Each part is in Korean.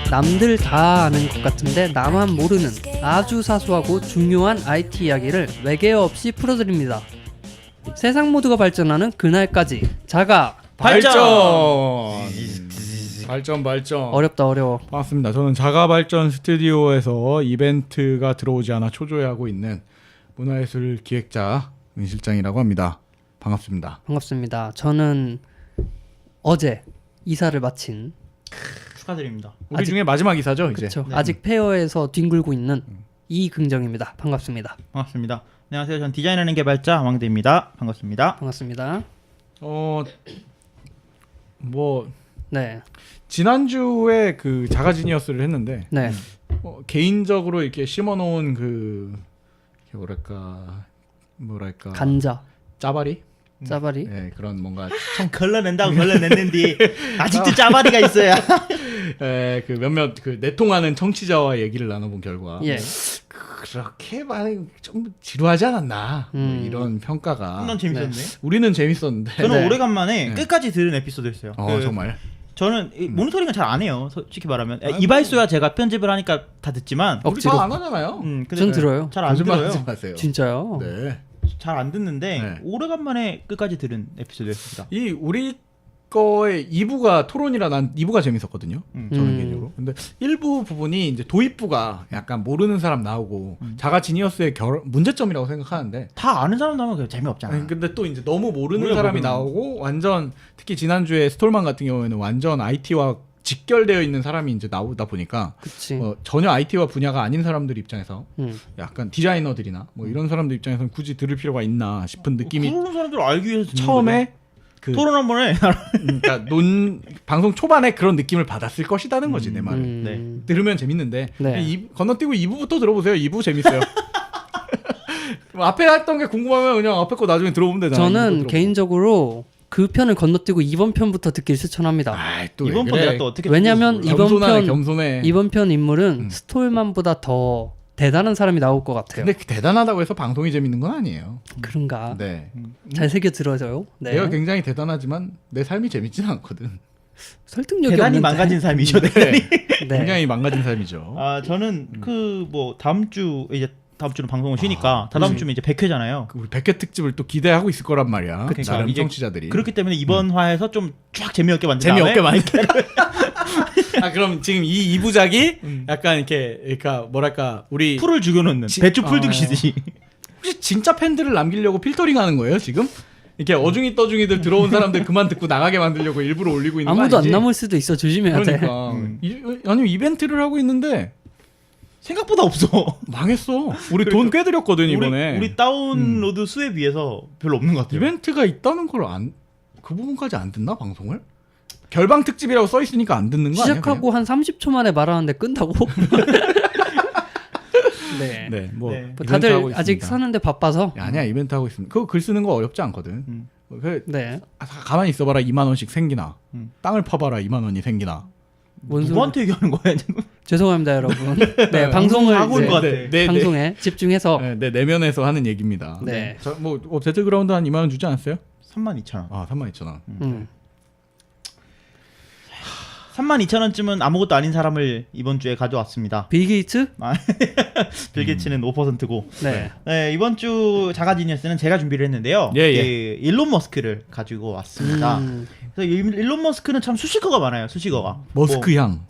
남들 다 아는 것 같은데 나만 모르는 아주 사소하고 중요한 IT 이야기를 외계 없이 풀어드립니다. 세상 모두가 발전하는 그날까지 자가 발전. 발전. 어렵다 어려워. 반갑습니다. 저는 자가발전 스튜디오에서 이벤트가 들어오지 않아 초조해하고 있는 문화예술 기획자 은실장이라고 합니다. 반갑습니다. 반갑습니다. 저는 어제 이사를 마친 축하드립니다. 우리 중에 마지막 이사죠 이제. 그쵸? 네. 아직 폐허에서 딩글고 있는 이긍정입니다. 반갑습니다. 반갑습니다. 안녕하세요. 전 디자인하는 개발자 왕대입니다. 반갑습니다. 반갑습니다. 뭐 네. 지난주에 그 자가지니어스를 했는데 네. 개인적으로 이렇게 심어놓은 뭐랄까 간자, 짜바리? 짜바리. 네, 그런 뭔가 걸러낸다고 걸러냈는데 아직도 짜바리가 있어야. 그 몇몇 그 내통하는 청취자와 얘기를 나눠본 결과 예. 그렇게 많이 좀 지루하지 않았나 뭐 이런 평가가. 난 재밌었네. 우리는 재밌었는데. 저는 네. 오래간만에 네. 끝까지 들은 에피소드였어요. 정말. 저는 모니터링은 잘 안 해요. 솔직히 말하면 이발소야 제가 편집을 하니까 다 듣지만 우리 억지로. 다 안 하잖아요. 근데 전 들어요. 잘 안 들어요. 거짓말하지 마세요. 진짜요? 네. 잘 안 듣는데 네. 오래간만에 끝까지 들은 에피소드였습니다. 이 우리 거의 2부가 토론이라 난 2부가 재밌었거든요. 저는 개인적으로. 근데 1부 부분이 이제 도입부가 약간 모르는 사람 나오고 자가 지니어스의 문제점이라고 생각하는데. 다 아는 사람 나오면 그냥 재미없잖아. 근데 또 이제 너무 모르는 우리가 사람이 모르는- 나오고 완전 특히 지난주에 스톨만 같은 경우에는 완전 IT와 직결되어 있는 사람이 이제 나오다 보니까 그치. 전혀 IT와 분야가 아닌 사람들 입장에서 음. 약간 디자이너들이나 뭐 이런 사람들 입장에서는 굳이 들을 필요가 있나 싶은 느낌이 모르는 사람들 알기 위해서 듣는 처음에 그 거죠. 토론 한번 해. 그러니까 방송 초반에 그런 느낌을 받았을 것이다는 거지 내 말은. 네. 들으면 재밌는데 네. 건너뛰고 2부부터 들어보세요. 2부 재밌어요. 앞에 했던 게 궁금하면 그냥 앞에 거 나중에 들어보면 되잖아요. 저는 개인적으로 그 편을 건너뛰고 이번 편부터 듣길 추천합니다. 이번 편 내가 또 어떻게 왜냐면 듣고 겸손해. 이번 편 인물은 스톨만보다 더 대단한 사람이 나올 것 같아요. 근데 대단하다고 해서 방송이 재밌는 건 아니에요. 그런가? 네. 잘 새겨 들어줘요. 네. 내가 굉장히 대단하지만 내 삶이 재밌진 않거든. 설득력이 대단히 없는데. 망가진 삶이죠. 대단히. 네. 굉장히 망가진 삶이죠. 저는 그 뭐 다음 주는 방송을 쉬니까 다다음 주면 이제 100회잖아요. 우리 100회 특집을 또 기대하고 있을 거란 말이야. 그러니까 나름 이제 청취자들이. 그렇기 때문에 이번 화에서 좀 쫙 재미없게 만든 다음에 재미없게 많이. 그럼 지금 이 2부작이 약간 이렇게 그러니까 뭐랄까 우리 풀을 죽여놓는 배추 풀 두시듯이. 혹시 진짜 팬들을 남기려고 필터링하는 거예요 지금? 이렇게 어중이 떠중이들 들어온 사람들 그만 듣고 나가게 만들려고 일부러 올리고 있는 거 아무도 아니지? 안 남을 수도 있어. 조심해야 돼. 그러니까 아니면 이벤트를 하고 있는데 생각보다 없어. 망했어. 우리 돈 꽤 들였거든 이번에. 우리 다운로드 수에 비해서 별로 없는 것 같아요. 이벤트가 있다는 걸 그 부분까지 안 듣나 방송을? 결방 특집이라고 써 있으니까 안 듣는 거 아니야? 시작하고 한 30초 만에 말하는데 끈다고? 네. 네, 뭐 네. 뭐 이벤트 다들 하고 아직 있습니다. 사는데 바빠서. 아니야 이벤트 하고 있습니다. 그거 글 쓰는 거 어렵지 않거든. 네. 가만히 있어봐라 2만 원씩 생기나. 땅을 파봐라 2만 원이 생기나. 뭔 소리? 누구한테 얘기하는 거야 지금? 죄송합니다, 여러분. 네, 방송을 하고 있는 것 이제 같아. 네, 방송에 집중해서 네, 내면에서 하는 얘기입니다. 네. 뭐 배틀그라운드 한 2만 원 주지 않았어요? 32,000원. 아 32,000원. 32,000원쯤은 아무것도 아닌 사람을 이번 주에 가져왔습니다. 빌 게이츠? 빌 게이츠는 5%고. 네. 네, 이번 주 자가지니어스는 제가 준비를 했는데요. 예. 그 일론 머스크를 가지고 왔습니다. 그래서 일론 머스크는 참 수식어가 많아요. 수식어가. 머스크 향.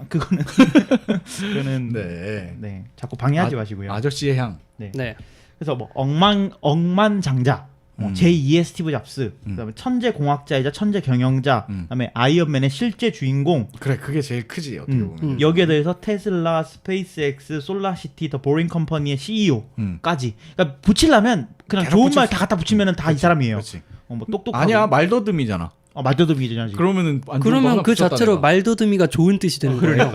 그거는 네. 네, 자꾸 방해하지 마시고요. 아저씨의 향. 네. 그래서 뭐 억만장자, 제2의 스티브 잡스, 그다음에 천재 공학자이자 천재 경영자, 그다음에 아이언맨의 실제 주인공. 그래 그게 제일 크지 어떻게 보면. 여기에 대해서 테슬라, 스페이스X, 솔라시티, 더 보링 컴퍼니의 CEO까지. 그러니까 붙이려면 그냥 계속 좋은 붙일 말 수 다 갖다 붙이면은 다 이 사람이에요. 그렇지. 뭐 똑똑하고. 아니야 말더듬이잖아. 말더듬이잖아 지금. 그러면은 안 좋은 거 그러면 하나 그 붙였다, 자체로 내가. 말더듬이가 좋은 뜻이 되는 거예요.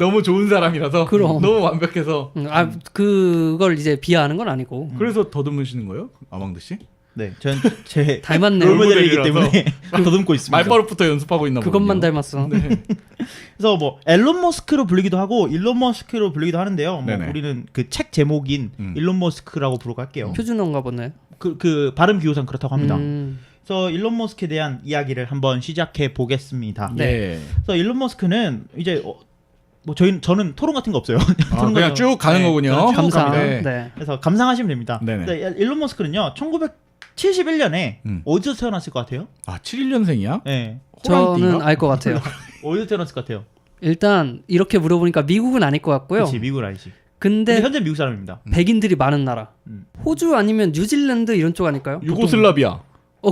너무 좋은 사람이라서 그럼. 너무 완벽해서 그걸 이제 비하하는 건 아니고. 그래서 더듬으시는 거예요? 아망드 씨? 네, 전 제 닮았네. 롤모델이기 롤모델이라서. 때문에 더듬고 있습니다. 말버릇부터 연습하고 있나 보군요. 그것만 닮았어. 그래서 뭐 앨런 머스크로 불리기도 하고 일론 머스크로 불리기도 하는데요. 뭐 네네. 우리는 그 책 제목인 일론 머스크라고 부르고 할게요. 표준어인가 보네. 그 발음 기호상 그렇다고 합니다. 그래서 일론 머스크에 대한 이야기를 한번 시작해 보겠습니다. 네. 예. 그래서 일론 머스크는 이제 뭐 저는 토론 같은 거 없어요. 아, 토론 그냥 같은 쭉 가는 네, 거군요. 저는 쭉 감상. 갑니다. 네. 네. 그래서 감상하시면 됩니다. 네네. 근데 일론 머스크는요, 1971년에 어디서 태어났을 것 같아요? 아 71년생이야? 네. 저는 알 것 같아요. 어디서 태어났을 것 같아요? 일단 이렇게 물어보니까 미국은 아닐 것 같고요. 그렇지, 미국을 알지. 근데 근데 현재 미국 사람입니다. 백인들이 많은 나라. 음. 호주 아니면 뉴질랜드 이런 쪽 아닐까요? 유고슬라비아.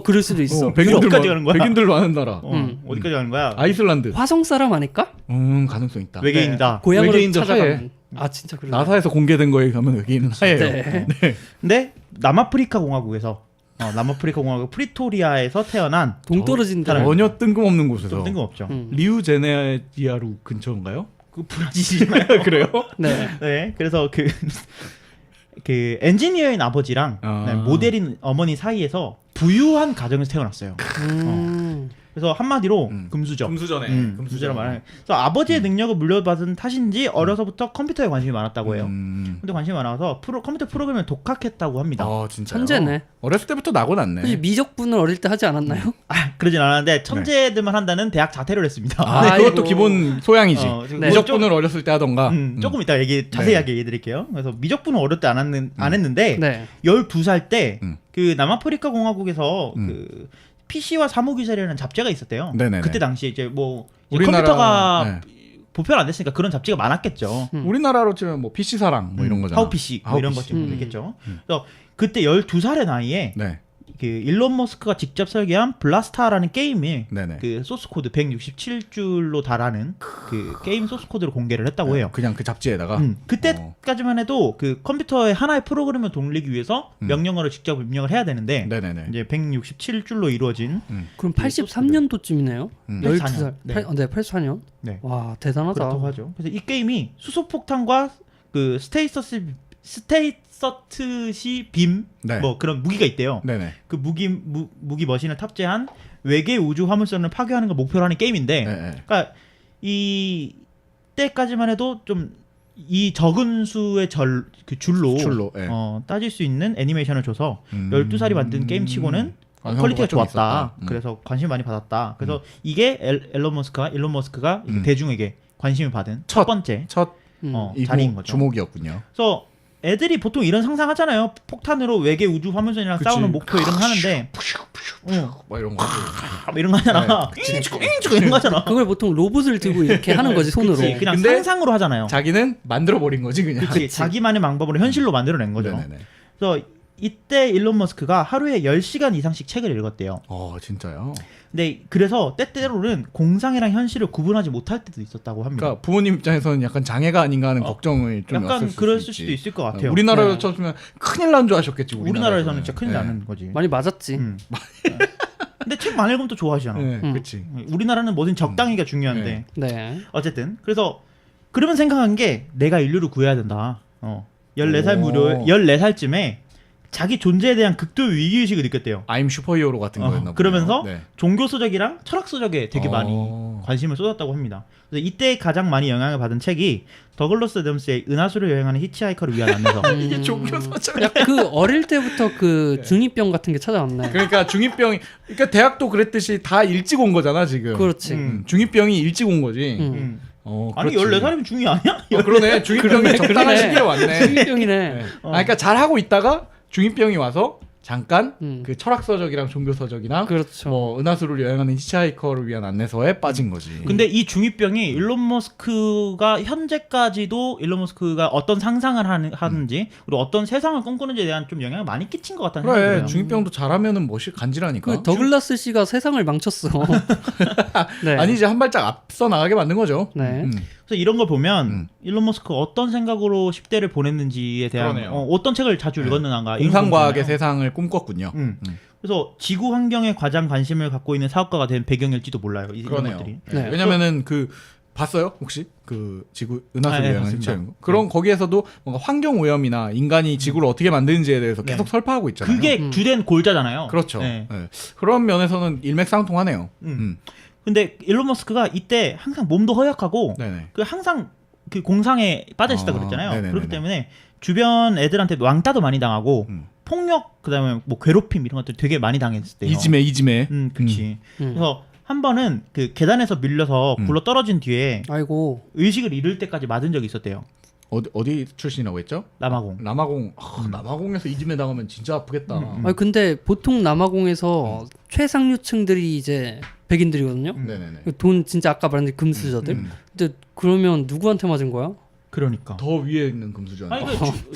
그럴 수도 있어. 백인들 유럽까지 가는 거야? 백인들 많은 나라. 어디까지 가는 거야? 아이슬란드. 화성 사람 아닐까? 가능성 있다. 외계인이다. 고향으로 외계인들 찾아가는. 아 진짜 그래. 나사에서 공개된 거에 가면 외계인은 하예요. 네. 근데 남아프리카 공화국에서 남아프리카 공화국 프리토리아에서 태어난 동떨어진 데라. 전혀 뜬금없는 곳에서. 좀 뜬금없죠. 리우제네리아루 근처인가요? 그 브라질이지만 그래요? 네. 네, 그래서 그 엔지니어인 아버지랑 네, 모델인 어머니 사이에서 부유한 가정에서 태어났어요. 그래서 한마디로 금수저. 금수저네. 금수저라 말하는. 그래서 아버지의 능력을 물려받은 탓인지 어려서부터 컴퓨터에 관심이 많았다고 해요. 근데 관심이 많아서 컴퓨터 프로그램을 독학했다고 합니다. 아 진짜. 천재네. 어렸을 때부터 나고 났네. 혹시 미적분을 어릴 때 하지 않았나요? 그러진 않았는데 천재들만 한다는 대학 자퇴를 했습니다. 아, 아이고. 그것도 기본 소양이지. 네. 미적분을 어렸을 때 하던가. 조금 이따 자세하게 얘기해 드릴게요. 그래서 미적분은 어릴 때 안 했는데 네. 12살 때 그 남아프리카 공화국에서 그 PC와 사무기술이라는 잡지가 있었대요. 네네네. 그때 당시에 이제 뭐 이제 우리나라- 컴퓨터가 보편 안 됐으니까 그런 잡지가 많았겠죠. 우리나라로 치면 뭐 PC 사랑 뭐 이런 거잖아. 하우 PC 뭐 이런 PC. 것좀 있겠죠. 그래서 그때 12살의 나이에 네. 그 일론 머스크가 직접 설계한 블라스타라는 게임이 네네. 그 소스 코드 167줄로 달하는 그 게임 소스 코드를 공개를 했다고 해요. 그냥 그 잡지에다가. 그때까지만 해도 그 컴퓨터의 하나의 프로그램을 돌리기 위해서 명령어를 직접 입력을 해야 되는데 네네네. 이제 167줄로 이루어진 그럼 83년도쯤이네요. 12살. 네. 네, 84년. 네. 와, 대단하다. 그렇다고 하죠. 그래서 이 게임이 수소폭탄과 그 스테이서시 빔 네. 뭐 그런 무기가 있대요. 네네. 그 무기 머신을 탑재한 외계 우주 화물선을 파괴하는 걸 목표로 하는 게임인데, 네. 그러니까 이 때까지만 해도 좀 이 적은 수의 그 줄로 예. 따질 수 있는 애니메이션을 줘서 12살이 만든 게임치고는 퀄리티가 좀 좋았다. 있었다. 그래서 관심을 많이 받았다. 그래서 이게 일론 머스크가 대중에게 관심을 받은 첫 번째 첫 자리인 거죠. 주목이었군요. 그래서 애들이 보통 이런 상상하잖아요. 폭탄으로 외계 우주 화물선이랑 그치. 싸우는 목표 이런 거 하는데 뭐 이런 거. 이런 거 하잖아. 이런 거 하잖아. 그걸 보통 로봇을 들고 이렇게 하는 거지 손으로. 그치, 그냥 근데 상상으로 하잖아요. 자기는 만들어 버린 거지 그냥. 그치, 자기만의 방법으로 현실로 만들어낸 거죠. 네네네. 그래서 이때 일론 머스크가 하루에 10시간 이상씩 책을 읽었대요. 진짜요? 근데 그래서 때때로는 공상이랑 현실을 구분하지 못할 때도 있었다고 합니다. 그러니까 부모님 입장에서는 약간 장애가 아닌가 하는 걱정을 좀 약간 왔을 그럴 수도 수도 있지. 있을 것 같아요. 우리나라로 네. 쳤으면 큰일 난 줄 아셨겠지. 우리나라에서는 진짜 큰일 네. 나는 거지. 많이 맞았지. 근데 책 많이 읽으면 또 좋아하시잖아. 네, 음. 그렇지. 우리나라는 뭐든 적당히가 중요한데 네. 어쨌든 그래서 그러면 생각한 게 내가 인류를 구해야 된다. 14살 오. 14살쯤에 자기 존재에 대한 극도 위기의식을 느꼈대요. I'm 슈퍼히어로 같은 거였나 보네요. 그러면서 네. 종교서적이랑 철학서적에 되게 많이 관심을 쏟았다고 합니다. 그래서 이때 가장 많이 영향을 받은 책이 더글러스 애덤스의 은하수를 여행하는 히치하이커를 위한 안내서. 이게 종교서적. 약 그 어릴 때부터 그 중이병 같은 게 찾아왔네. 그러니까 중이병이 그러니까 대학도 그랬듯이 다 일찍 온 거잖아 지금. 그렇지. 중이병이 일찍 온 거지. 아니 그렇지. 14살이면 중2 아니야? 그러네. 중이병이 적당한 그러네. 시기에 왔네. 중이병이네. 네. 그러니까 잘 하고 있다가 중이병이 와서 잠깐 음. 그 철학서적이랑 종교서적이나 그렇죠. 뭐 은하수를 여행하는 히치하이커를 위한 안내서에 빠진 거지. 근데 이 중이병이 일론 머스크가 현재까지도 일론 머스크가 어떤 상상을 하는지 그리고 어떤 세상을 꿈꾸는지에 대한 좀 영향을 많이 끼친 것 같다는 생각이 그래 들어요. 중이병도 잘하면은 멋이 간지라니까. 그 더글라스 씨가 세상을 망쳤어. 네. 아니 이제 한 발짝 앞서 나가게 만든 거죠. 네. 그래서 이런 걸 보면 일론 머스크가 어떤 생각으로 10대를 보냈는지에 대한 그러네요. 어떤 책을 자주 읽었는가 이런 공상과학의 거 보잖아요. 세상을 꿈꿨군요. 그래서 지구 환경에 가장 관심을 갖고 있는 사업가가 된 배경일지도 몰라요. 이런 그러네요. 것들이. 네. 왜냐면은 그 봤어요 혹시 그 지구 은하수를 네, 여행하는 봤습니다. 히치하이커? 그런 거기에서도 뭔가 환경 오염이나 인간이 지구를 어떻게 만드는지에 대해서 계속 네. 설파하고 있잖아요. 그게 주된 골자잖아요. 그렇죠. 네. 네. 그런 면에서는 일맥상통하네요. 근데 일론 머스크가 이때 항상 몸도 허약하고 네네. 그 항상 그 공상에 빠져 있었다 아, 그랬잖아요. 네네네네. 그렇기 때문에 주변 애들한테 왕따도 많이 당하고 폭력 그다음에 뭐 괴롭힘 이런 것들 되게 많이 당했을 때요. 이지매. 그렇지. 그래서 한 번은 그 계단에서 밀려서 굴러 떨어진 뒤에 아이고. 의식을 잃을 때까지 맞은 적이 있었대요. 어디 출신이라고 했죠? 남아공. 남아공. 남아공에서 이지매 당하면 진짜 아프겠다. 아니 근데 보통 남아공에서 최상류층들이 이제 백인들이거든요. 네네네. 돈 진짜 아까 말한 금수저들. 근데 그러면 누구한테 맞은 거야? 그러니까. 더 위에 있는 금수저. 아니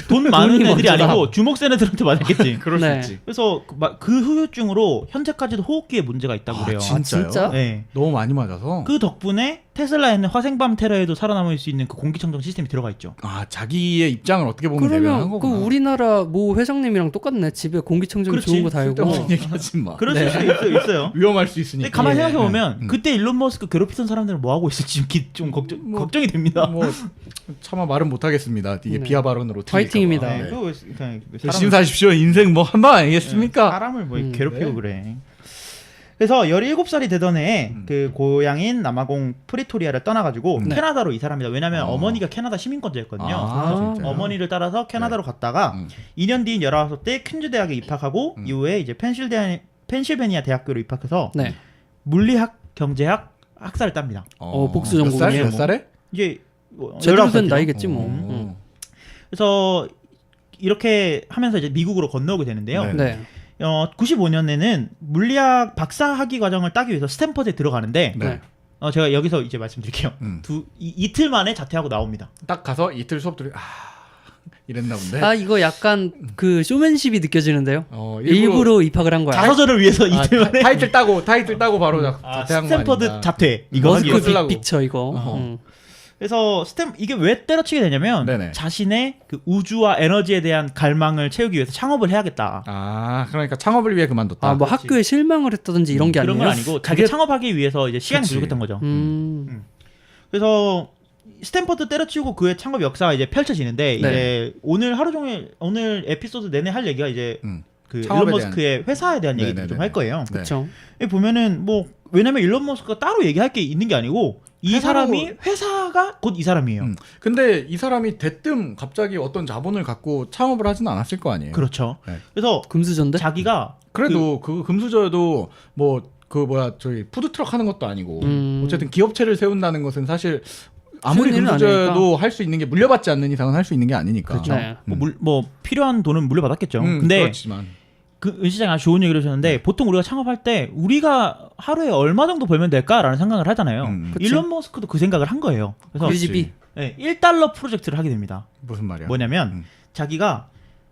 돈 많은 돈이 애들이 먼저다. 아니고 주먹 센 애들한테 맞았겠지. 그럴 네. 수 있지. 그래서 그 후유증으로 현재까지도 호흡기에 문제가 있다고 그래요. 진짜요? 진짜? 네. 너무 많이 맞아서. 그 덕분에 테슬라에는 화생방 테러에도 살아남을 수 있는 그 공기청정 시스템이 들어가 있죠. 자기의 입장을 어떻게 보면 대변한 그러면 그 거구나. 우리나라 모 회장님이랑 똑같네. 집에 공기청정 그렇지. 좋은 거 다 있고. 쓸데없는 얘기하지 마. 그럴 수도 있어요. 위험할 수 있으니까. 근데 가만히 예. 생각해 보면 그때 일론 머스크 괴롭히던 사람들은 뭐 하고 있을지 좀 걱정이 됩니다. 뭐 차마 말은 못 하겠습니다. 이게 네. 비하 발언으로 파이팅입니다. 네. 그거 그냥 조심하십시오. 인생 뭐 한 방 아니겠습니까? 사람을 뭐 괴롭히고 네. 그래. 그래서 17살이 되던 해에 그 고향인 남아공 프리토리아를 떠나가지고 네. 캐나다로 이사합니다. 왜냐하면 어머니가 캐나다 시민권자였거든요. 진짜요? 어머니를 따라서 캐나다로 갔다가 2년 뒤인 19대 퀸즈 대학에 입학하고 이후에 이제 펜실베니아 대학교로 입학해서 네. 물리학, 경제학 학사를 땁니다. 복수 몇 살? 전공이에요, 몇 뭐. 살에? 이제 제대로 된 19살 때요. 나이겠지 뭐. 그래서 이렇게 하면서 이제 미국으로 건너오게 되는데요. 네. 네. 95년에는 물리학 박사 학위 과정을 따기 위해서 스탠퍼드에 들어가는데 네. 제가 여기서 이제 말씀드릴게요. 이틀 만에 자퇴하고 나옵니다. 딱 가서 이틀 수업 들이 이랬나 본데. 아 이거 약간 그 쇼맨십이 느껴지는데요. 일부러 일부러 입학을 한 거야. 자서전을 위해서 이틀 만에 타이틀 따고 바로 자퇴한 거 스탠퍼드 아닌가. 자퇴 이거 하기 머스크 위해서. 빅픽처 이거. 그래서 이게 왜 때려치게 되냐면 네네. 자신의 그 우주와 에너지에 대한 갈망을 채우기 위해서 창업을 해야겠다. 그러니까 창업을 위해 그만뒀다. 뭐 학교에 실망을 했다든지 이런 게 그런 아니에요. 건 아니고 자기 창업하기 위해서 이제 시간이 그치. 부족했던 거죠. 그래서 그래서 스탠퍼드 때려치우고 그의 창업 역사가 이제 펼쳐지는데 이제 오늘 하루 종일 오늘 에피소드 내내 할 얘기가 이제 그 창업에 일론 머스크의 회사에 대한 얘기를 네네네. 좀 할 거예요. 네. 그렇죠. 여기 보면은 뭐 왜냐면 일론 머스크가 따로 얘기할 게 있는 게 아니고 이 회사로- 사람이 회사가 곧 이 사람이에요. 근데 이 사람이 대뜸 갑자기 어떤 자본을 갖고 창업을 하진 않았을 거 아니에요. 그렇죠. 네. 그래서 금수저인데? 자기가 그래도 그 금수저여도 뭐 저희 푸드트럭 하는 것도 아니고 어쨌든 기업체를 세운다는 것은 사실 아무리 쉬운 일은 금수저여도 할 수 있는 게 물려받지 않는 이상은 할 수 있는 게 아니니까. 그렇죠. 네. 뭐 필요한 돈은 물려받았겠죠. 근데 그렇지만 은 시장이 아주 좋은 얘기를 하셨는데 보통 우리가 창업할 때 우리가 하루에 얼마 정도 벌면 될까라는 생각을 하잖아요. 그치. 일론 머스크도 그 생각을 한 거예요. 그래서 우리 집이 네, 1달러 프로젝트를 하게 됩니다. 무슨 말이야? 뭐냐면 자기가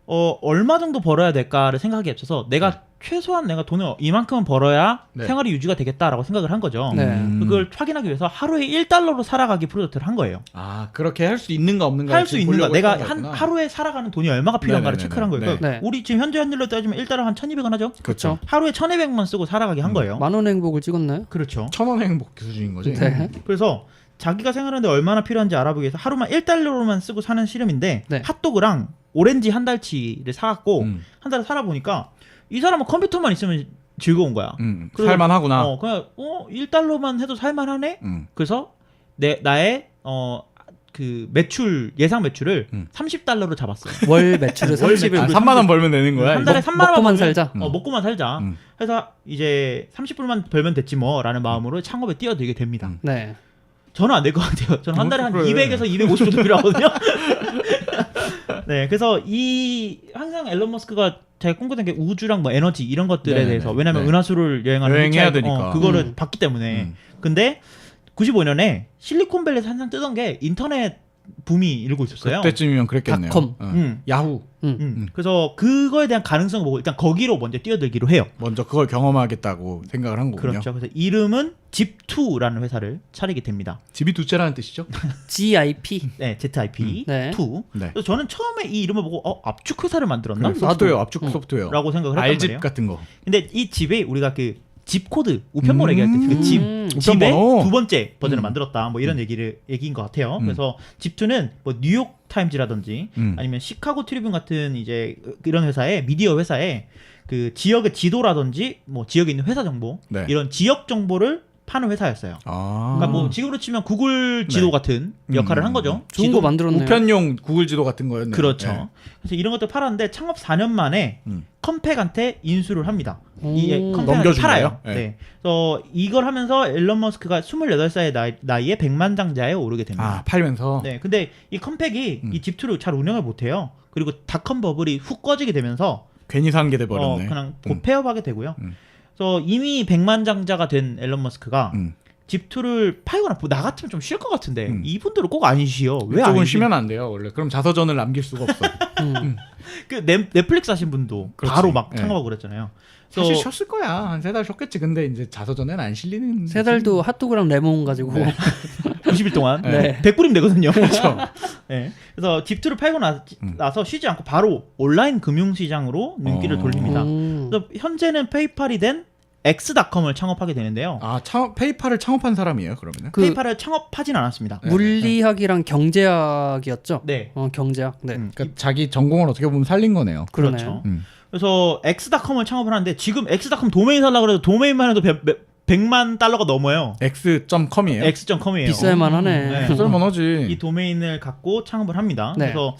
얼마 정도 벌어야 될까를 생각하기에 앞서서 내가 최소한 내가 돈을 이만큼은 벌어야 네. 생활이 유지가 되겠다라고 생각을 한 거죠. 네. 그걸 확인하기 위해서 하루에 1달러로 살아가기 프로젝트를 한 거예요. 그렇게 할 수 있는가 없는가 할 수 있는가? 내가 한 하루에 살아가는 돈이 얼마가 필요한가를 네네네네. 체크를 한 거예요. 네. 그러니까 우리 지금 현재 환율로 따지면 1달러 한 1,200원 하죠? 그렇죠. 하루에 1,200만 쓰고 살아가게 한 거예요. 만원 행복을 찍었나요? 그렇죠. 1,000원 행복 수준인 거지. 네. 그래서 자기가 생활하는데 얼마나 필요한지 알아보기 위해서 하루만 1달러로만 쓰고 사는 시름인데 네. 핫도그랑 오렌지 한 달치를 사갖고 음. 한 달을 살아보니까 이 사람은 컴퓨터만 있으면 즐거운 거야. 그래서 살만하구나. 그냥 1달러만 해도 살만하네. 그래서 나의 그 매출 예상 매출을 30달러로 잡았어요. 월 매출을 30을 3만 원 벌면 되는 거야. 한 달에 이거? 3만 원 먹고만 벌면- 살자. 먹고만 살자. 음. 해서 이제 30불만 벌면 됐지 뭐라는 마음으로 창업에 뛰어들게 됩니다. 네. 저는 안 될 것 같아요. 저는 한 달에 한 그래. 200에서 250 정도 필요하거든요. 네, 그래서 항상 앨런 머스크가 자기가 꿈꾸던 게 우주랑 뭐 에너지 이런 것들에 네네네. 대해서 왜냐면 네. 은하수를 여행하는 여행해야 hitchhike, 되니까. 그거를 봤기 때문에. 근데 95년에 실리콘밸리에서 항상 뜨던 게 인터넷 붐이 일고 있었어요. 그때쯤이면 그랬겠네요. 닷컴. 야후. 그래서 그거에 대한 가능성을 보고 일단 거기로 먼저 뛰어들기로 해요. 먼저 그걸 경험하겠다고 생각을 한 거군요. 그렇죠. 그래서 이름은 집2라는 회사를 차리게 됩니다. 집이 두째라는 뜻이죠? GIP. 네, ZIP2. 네. 네. 그래서 저는 처음에 이 이름을 보고 압축 회사를 만들었나? 소프트웨어, 압축 소프트웨어. 라고 생각을 했단 알집 말이에요. 같은 거. 근데 이 집에 우리가 그 집 코드 우편번 얘기할 때 그 집 집의 우편번호. 두 번째 버전을 만들었다 뭐 이런 얘기인 것 같아요. 그래서 집2는 뭐 뉴욕 타임즈라든지 아니면 시카고 트리뷴 같은 이제 이런 회사에 미디어 회사에 그 지역의 지도라든지 뭐 지역에 있는 회사 정보 네. 이런 지역 정보를 파는 회사였어요. 아. 그러니까 뭐 지금으로 치면 구글 지도 네. 같은 역할을 한 거죠. 좋은 거 만들었네요. 우편용 구글 지도 같은 거였네요. 그렇죠. 네. 그래서 이런 것들 팔았는데 창업 4년 만에 컴팩한테 인수를 합니다. 이 컴팩한테 넘겨준 팔아요. 거예요? 네. 그래서 이걸 하면서 일론 머스크가 28살의 나이에 백만장자에 오르게 됩니다. 아 팔면서. 네. 근데 이 컴팩이 이 집투를 잘 운영을 못해요. 그리고 닷컴 버블이 훅 꺼지게 되면서 괜히 산 게 돼버렸네. 그냥 폐업하게 되고요. 음. 그래서 이미 백만장자가 된 앨런 머스크가 집투를 팔거나 나 같으면 좀 쉴 것 같은데 이분들은 꼭 안 쉬어. 왜 안 이쪽은 쉬? 쉬면 안 돼요 원래. 그럼 자서전을 남길 수가 없어. 그 넷플릭스 하신 분도 그렇지. 바로 막 네. 창업하고 그랬잖아요. 사실 그래서 쉬었을 거야. 한 3달 쉬었겠지. 근데 이제 자서전에는 안 실리는. 3달도 핫도그랑 레몬 가지고 90일 동안 네. 100불이면 되거든요. 그렇죠. 네. 그래서 집투를 팔고 나서 쉬지 않고 바로 온라인 금융시장으로 눈길을 돌립니다. 그래서 현재는 페이팔이 된 엑스닷컴을 창업하게 되는데요. 아 페이팔을 창업한 사람이에요 그러면은? 그 페이팔을 창업하진 않았습니다. 물리학이랑 경제학이었죠. 네. 경제학. 네. 그러니까 자기 전공을 어떻게 보면 살린 거네요. 그러네요. 그렇죠. 음. 그래서 엑스닷컴을 창업을 하는데 지금 엑스닷컴 도메인 살려고 해도 도메인만 해도 100만 달러가 넘어요. x.com이에요. x.com이에요. 비쌀만 하네. 네. 쓸만하지. 이 도메인을 갖고 창업을 합니다. 네. 그래서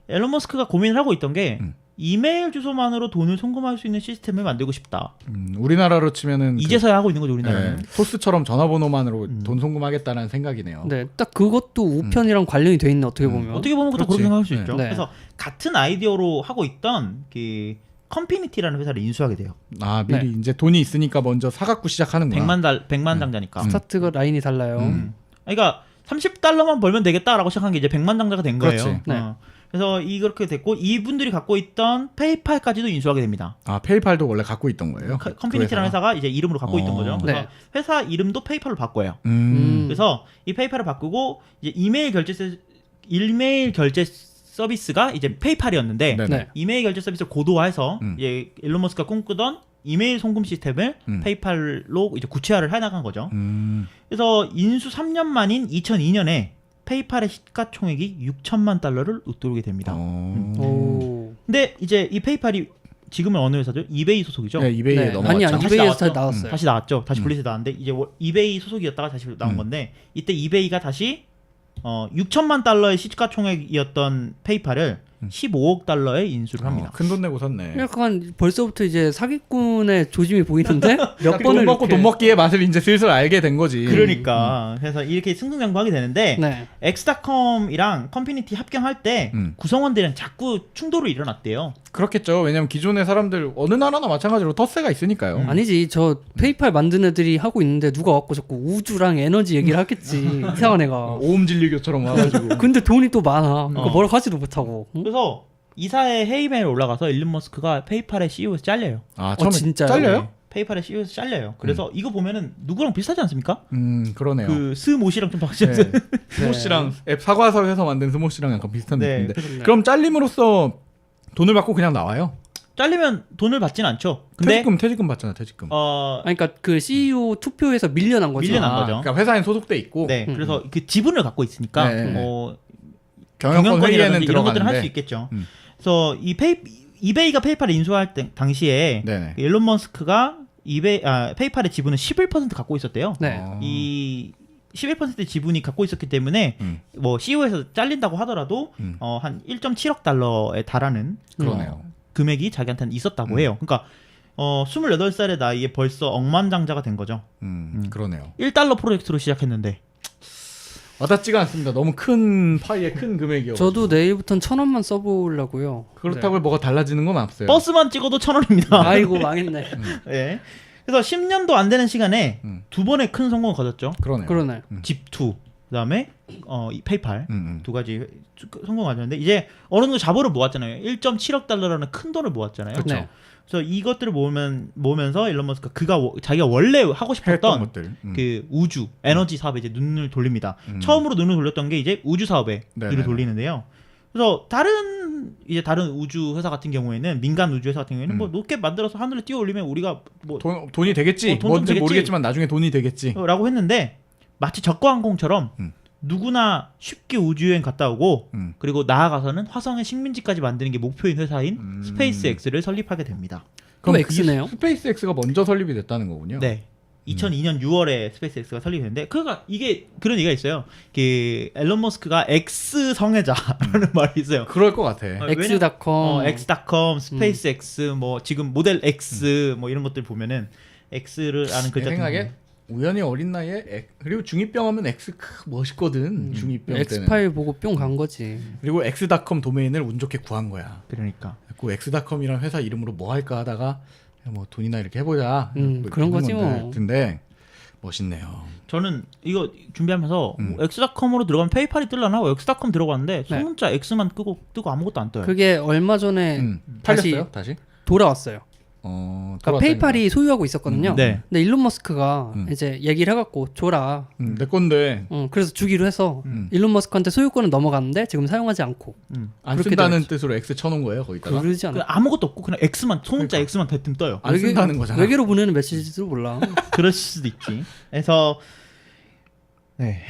앨런 머스크가 고민을 하고 있던 게 이메일 주소만으로 돈을 송금할 수 있는 시스템을 만들고 싶다. 우리나라로 치면은 이제서야 하고 있는 거죠, 우리나라는. 토스처럼 전화번호만으로 돈 송금하겠다는 생각이네요. 네, 딱 그것도 우편이랑 관련이 돼 있네 어떻게 보면. 어떻게 보면 그것도 그렇지. 그렇게 생각할 수 네. 있죠. 네. 그래서 같은 아이디어로 하고 있던 그 컴피니티라는 회사를 인수하게 돼요. 아 미리 네. 이제 돈이 있으니까 먼저 사갖고 시작하는구나. 100만 장자니까. 스타트가 라인이 달라요. 그러니까 30달러만 벌면 되겠다라고 시작한 게 이제 100만 장자가 된 거예요. 그렇지. 네. 그래서 이렇게 됐고 이분들이 갖고 있던 페이팔까지도 인수하게 됩니다. 아 페이팔도 원래 갖고 있던 거예요? 컴피니티라는 회사가 이제 이름으로 갖고 있던 거죠. 그래서 네. 회사 이름도 페이팔로 바꿔요. 그래서 이 페이팔을 바꾸고 이제 이메일 결제 서비스가 이제 페이팔이었는데 네네. 네. 이메일 결제 서비스를 고도화해서 이제 일론 머스크가 꿈꾸던 이메일 송금 시스템을 페이팔로 이제 구체화를 해나간 거죠. 그래서 인수 3년 만인 2002년에 페이팔의 시가총액이 6천만 달러를 웃돌게 됩니다. 오. 근데 이제 이 페이팔이 지금은 어느 회사죠? 이베이 소속이죠. 네, 이베이에 네. 넘어왔죠. 아니 다시 이베이에서 나왔죠? 나왔어요. 다시 나왔죠. 다시 분리해서 나왔는데 이제 이베이 소속이었다가 다시 나온 건데 이때 이베이가 다시 6천만 달러의 시가총액이었던 페이팔을 15억 달러에 인수를 합니다. 큰 돈 내고 샀네. 약간 벌써부터 이제 사기꾼의 조짐이 보이는데 몇 돈 번을 먹고 이렇게... 돈 먹기의 맛을 이제 슬슬 알게 된 거지. 그러니까 그래서 이렇게 승승장구하게 되는데 네. 엑스닷컴이랑 컴피니티 합병할 때 구성원들이랑 자꾸 충돌이 일어났대요. 그렇겠죠. 왜냐면 기존의 사람들 어느 나라나 마찬가지로 텃세가 있으니까요. 아니지 저 페이팔 만든 애들이 하고 있는데 누가 와갖고 자꾸 우주랑 에너지 얘기를 하겠지. 이상한 애가. 오음진리교처럼 와가지고. 근데 돈이 또 많아. 그러니까 뭐라고 하지도 못하고. 응? 그래서 이사의 회의메일 올라가서 일론 머스크가 페이팔의 CEO에서 잘려요. 아 처음에 진짜요? 잘려요? 페이팔의 CEO에서 잘려요. 그래서 이거 보면은 누구랑 비슷하지 않습니까? 그러네요. 그 스모시랑 좀 비슷하지 네. 않습니까? 스모시랑 앱 사과서에서 만든 스모시랑 약간 비슷한 네, 느낌인데. 그럼 잘림으로써 돈을 받고 그냥 나와요? 잘리면 돈을 받진 않죠. 근데 퇴직금 받잖아. 퇴직금. 아니, 그러니까 그 CEO 투표에서 밀려난 거죠. 밀려난 아, 거죠. 그러니까 회사에 소속돼 있고 네, 그래서 그 지분을 갖고 있으니까 네. 경영권이라든지 회의에는 이런 것들은 할 들어가는데. 수 있겠죠. 그래서 이베이가 페이팔을 인수할 당시에 네네. 일론 머스크가 페이팔의 지분을 11% 갖고 있었대요. 네. 이 11%의 지분이 갖고 있었기 때문에 뭐 CEO에서 잘린다고 하더라도 한 1.7억 달러에 달하는 그러네요. 금액이 자기한테는 있었다고 해요. 그러니까 28살의 나이에 벌써 억만장자가 된 거죠. 그러네요. 1달러 프로젝트로 시작했는데 와닿지가 않습니다. 너무 큰 파이에 큰 금액이요. 저도 내일부터는 1,000원만 써보려고요. 그렇다고 뭐가 달라지는 건 없어요. 버스만 찍어도 1,000원입니다. 아이고 망했네. 예. 그래서 10년도 안 되는 시간에 두 번의 큰 성공을 거뒀죠. 그러네요. 그러네. 집2 그다음에 이 페이팔 두 가지 성공을 가졌는데 이제 어느 정도 자본을 모았잖아요. 1.7억 달러라는 큰 돈을 모았잖아요. 그렇죠. 네. 그래서 이것들을 모으면서 일론 머스크가 자기가 원래 하고 했던 싶었던 것들. 그 우주 에너지 사업에 이제 눈을 돌립니다. 처음으로 눈을 돌렸던 게 이제 우주 사업에 네네네. 눈을 돌리는데요. 그래서 다른 우주 회사 같은 경우에는 민간 우주 회사 같은 경우에는 뭐 높게 만들어서 하늘에 띄워 올리면 우리가 뭐 돈이 되겠지. 돈 좀 뭔지 되겠지. 모르겠지만 나중에 돈이 되겠지. 라고 했는데 마치 저가항공처럼 누구나 쉽게 우주여행 갔다 오고 그리고 나아가서는 화성의 식민지까지 만드는 게 목표인 회사인 스페이스 X를 설립하게 됩니다. 그럼 X네요. 스페이스 X가 먼저 설립이 됐다는 거군요. 네. 2002년 6월에 스페이스X가 설립됐는데 그러니까 이게 그런 얘기가 있어요. 그 앨런 머스크가 X 성애자라는 말이 있어요. 그럴 것 같아. X.com, X.com, 스페이스X 뭐 지금 모델 X 뭐 이런 것들 보면은 X를 아는 내 글자 생각에 우연히 어린 나이에 그리고 중2병 하면 X 멋있거든. 중2병 때는. X파일 보고 뿅 간 거지. 그리고 X.com 도메인을 운 좋게 구한 거야. 그러니까 그 X.com이라는 회사 이름으로 뭐 할까 하다가 뭐 돈이나 이렇게 해보자. 뭐 그런 거지 건데. 뭐. 근데 멋있네요. 저는 이거 준비하면서 X.com으로 들어가면 페이팔이 뜰라나 하고 X.com 들어갔는데 네. 소문자 X만 뜨고 아무것도 안 떠요. 그게 얼마 전에 다시 팔렸어요? 다시? 돌아왔어요. 그러니까 페이팔이 소유하고 있었거든요. 네. 근데 일론 머스크가 이제 얘기를 해갖고 줘라. 내 건데 그래서 주기로 해서 일론 머스크한테 소유권은 넘어갔는데 지금 사용하지 않고. 안 그렇게 쓴다는 되겠지. 뜻으로 X 쳐놓은 거예요 거기다가? 그러지 않아. 아무것도 없고 그냥 X만 소문자 X만 대뜸 떠요. 안 쓴다는 거잖아. 외계로 보내는 메시지도 몰라. 그럴 수도 있지. 그래서 네.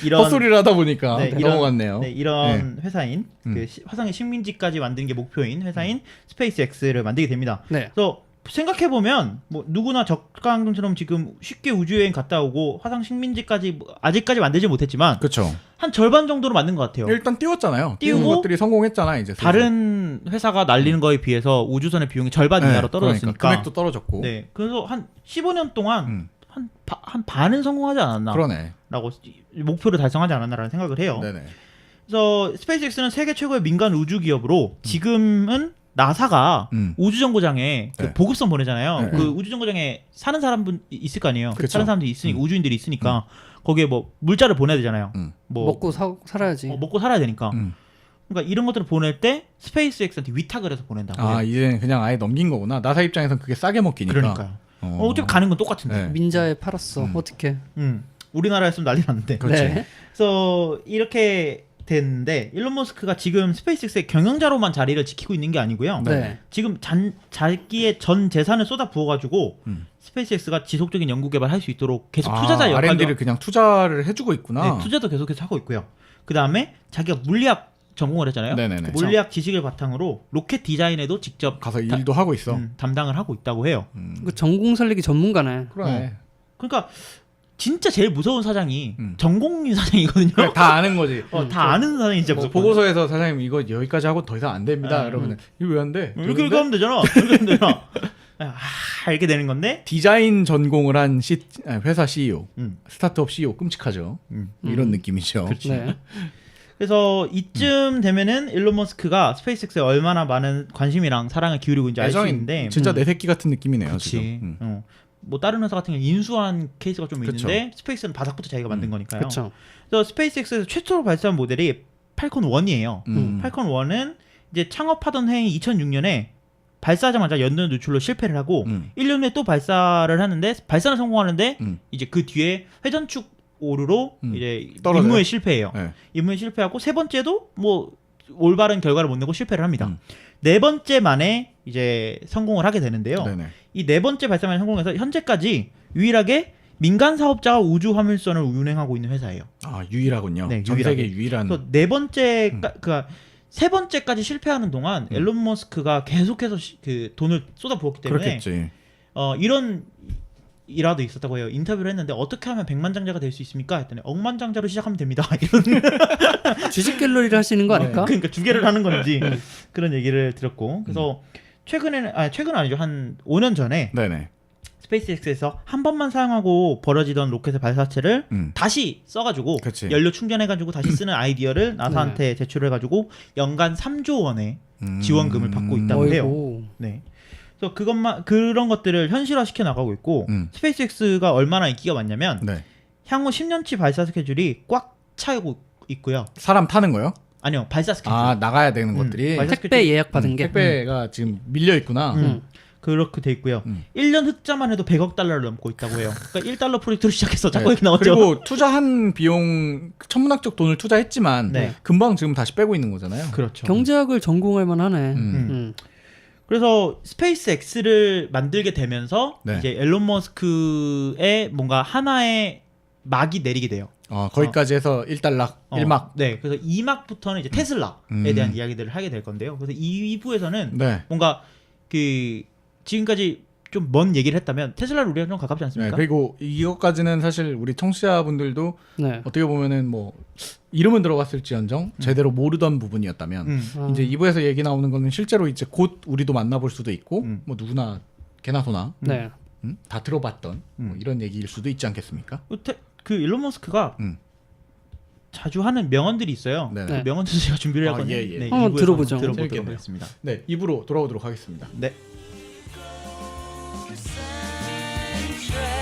이런 헛소리를 하다 보니까 네, 넘어갔네요. 네, 이런 회사인 그 화성의 식민지까지 만드는 게 목표인 회사인 스페이스X를 만들게 됩니다. 네. 그래서 생각해 보면 뭐 누구나 저가항공처럼 지금 쉽게 우주 여행 갔다 오고 화성 식민지까지 아직까지 만들지 못했지만 그렇죠. 한 절반 정도로 만든 것 같아요. 일단 띄웠잖아요. 띄우고 띄운 것들이 성공했잖아 이제. 다른 회사가 날리는 거에 비해서 우주선의 비용이 절반 이하로 떨어졌으니까. 그러니까 금액도 떨어졌고. 네, 그래서 한 15년 동안 한 반은 성공하지 않았나? 그러네. 라고 목표를 달성하지 않았나라는 생각을 해요. 네네. 그래서 스페이스X는 세계 최고의 민간 우주 기업으로 지금은 나사가 우주정거장에 그 네. 보급선 보내잖아요. 네. 그 우주정거장에 사는 사람분 있을 거 아니에요. 그쵸. 사는 사람들이 있으니까 우주인들이 있으니까 거기에 뭐 물자를 보내야 되잖아요. 뭐 먹고 살아야지. 먹고 살아야 되니까. 그러니까 이런 것들을 보낼 때 스페이스X한테 위탁을 해서 보낸다고. 아 이제 그냥 아예 넘긴 거구나. 나사 입장에선 그게 싸게 먹히니까. 그러니까요. 어차피 가는 건 똑같은데. 네. 민자에 팔았어. 어떻게? 우리나라였으면 난리 났는데. 그렇지. 네. 그래서 이렇게 됐는데 일론 머스크가 지금 스페이스X의 경영자로만 자리를 지키고 있는 게 아니고요. 네. 지금 자기의 전 재산을 쏟아 부어가지고 스페이스X가 지속적인 연구 개발할 수 있도록 계속 투자자 역할도 R&D를 그냥 투자를 해주고 있구나. 네, 투자도 계속해서 하고 있고요. 그 다음에 자기가 물리학 전공을 했잖아요. 네네네. 그 물리학 지식을 바탕으로 로켓 디자인에도 직접 가서 일도 하고 있어. 담당을 하고 있다고 해요. 그 전공 살리기 전문가네. 그래. 그러니까 진짜 제일 무서운 사장이 전공인 사장이거든요. 그래, 다 아는 거지. 다 아는 사장이 진짜 뭐 무섭거든요. 보고서에서 사장님 이거 여기까지 하고 더 이상 안 됩니다. 이러면 이거 왜 안 돼? 이렇게 하면 되잖아. 이렇게 하면 되잖아. 이렇게 되는 건데 디자인 전공을 한 회사 CEO, 음. 스타트업 CEO 끔찍하죠. 이런 느낌이죠. 네. 그래서 이쯤 되면은 일론 머스크가 스페이스X에 얼마나 많은 관심이랑 사랑을 기울이고 있는지 알 수 있는데 진짜 내 새끼 같은 느낌이네요. 그치. 지금. 뭐 다른 회사 같은 경우 인수한 케이스가 좀 그쵸. 있는데 스페이스는 바닥부터 자기가 만든 거니까요. 그렇죠. 그래서 스페이스X에서 최초로 발사한 모델이 팔콘 1이에요. 음. 팔콘 1은 이제 창업하던 해인 2006년에 발사하자마자 연료 누출로 실패를 하고 1년 후에 또 발사를 하는데 발사는 성공하는데 이제 그 뒤에 회전축 오류로 이제 떨어져요. 임무에 실패해요. 네. 임무에 실패하고 세 번째도 뭐 올바른 결과를 못 내고 실패를 합니다. 네 번째 만에 이제 성공을 하게 되는데요. 네네. 이 네 번째 발사만에 성공해서 현재까지 유일하게 민간 사업자가 우주 화물선을 운행하고 있는 회사예요. 아 유일하군요. 네, 전 세계 유일한. 그래서 네 번째 그러니까 세 번째까지 실패하는 동안 앨런 머스크가 계속해서 그 돈을 쏟아 부었기 때문에 그렇겠지. 이런 일화도 있었다고 해요. 인터뷰를 했는데 어떻게 하면 백만장자가 될 수 있습니까? 했더니 억만장자로 시작하면 됩니다. 이런 주식 갤러리를 하시는 거 아닐까? 그러니까 두 개를 하는 건지 그런 얘기를 들었고 그래서 최근은 아니죠. 한 5년 전에 네네. 스페이스X에서 한 번만 사용하고 버려지던 로켓의 발사체를 다시 써가지고 그치. 연료 충전해가지고 다시 쓰는 아이디어를 나사한테 제출해가지고 연간 3조 원의 지원금을 받고 있다고 해요. 어이구. 네. 그래서 그런 것들을 현실화시켜 나가고 있고 스페이스X가 얼마나 인기가 많냐면 네. 향후 10년치 발사 스케줄이 꽉 차고 있고요. 사람 타는 거요? 아니요, 발사 스케줄. 아 나가야 되는 것들이 발사 택배 예약 받은 게. 택배가 지금 밀려 있구나. 그렇게 돼 있고요. 1년 흑자만 해도 100억 달러를 넘고 있다고 해요. 그러니까 1달러 프로젝트로 시작해서 자꾸 네. 이렇게 나오죠. 그리고 투자한 비용 천문학적 돈을 투자했지만 네. 금방 지금 다시 빼고 있는 거잖아요. 그렇죠. 경제학을 전공할 만하네. 그래서 스페이스X를 만들게 되면서 네. 이제 앨런 머스크의 뭔가 하나의 막이 내리게 돼요. 거기까지 해서 1달락, 1막. 네. 그래서 2막부터는 이제 테슬라에 대한 이야기들을 하게 될 건데요. 그래서 2부에서는 네. 뭔가 그 지금까지 좀 먼 얘기를 했다면 테슬라를 우리가 좀 가깝지 네, 않습니까? 그리고 이것까지는 사실 우리 청취자분들도 네. 어떻게 보면은 뭐 이름은 들어갔을지언정 제대로 모르던 부분이었다면 이제 2부에서 얘기 나오는 거는 실제로 이제 곧 우리도 만나볼 수도 있고 뭐 누구나 개나 소나 네. 다 들어봤던 뭐 이런 얘기일 수도 있지 않겠습니까? 그 일론 머스크가 음. 자주 하는 명언들이 있어요. 네. 그 명언들 제가 준비를 아, 했거든요. 예, 예. 네, 한번 2부에서 들어보죠. 들어보도록 재밌겠네요. 하겠습니다. 네, 2부로 돌아오도록 하겠습니다. 네. Central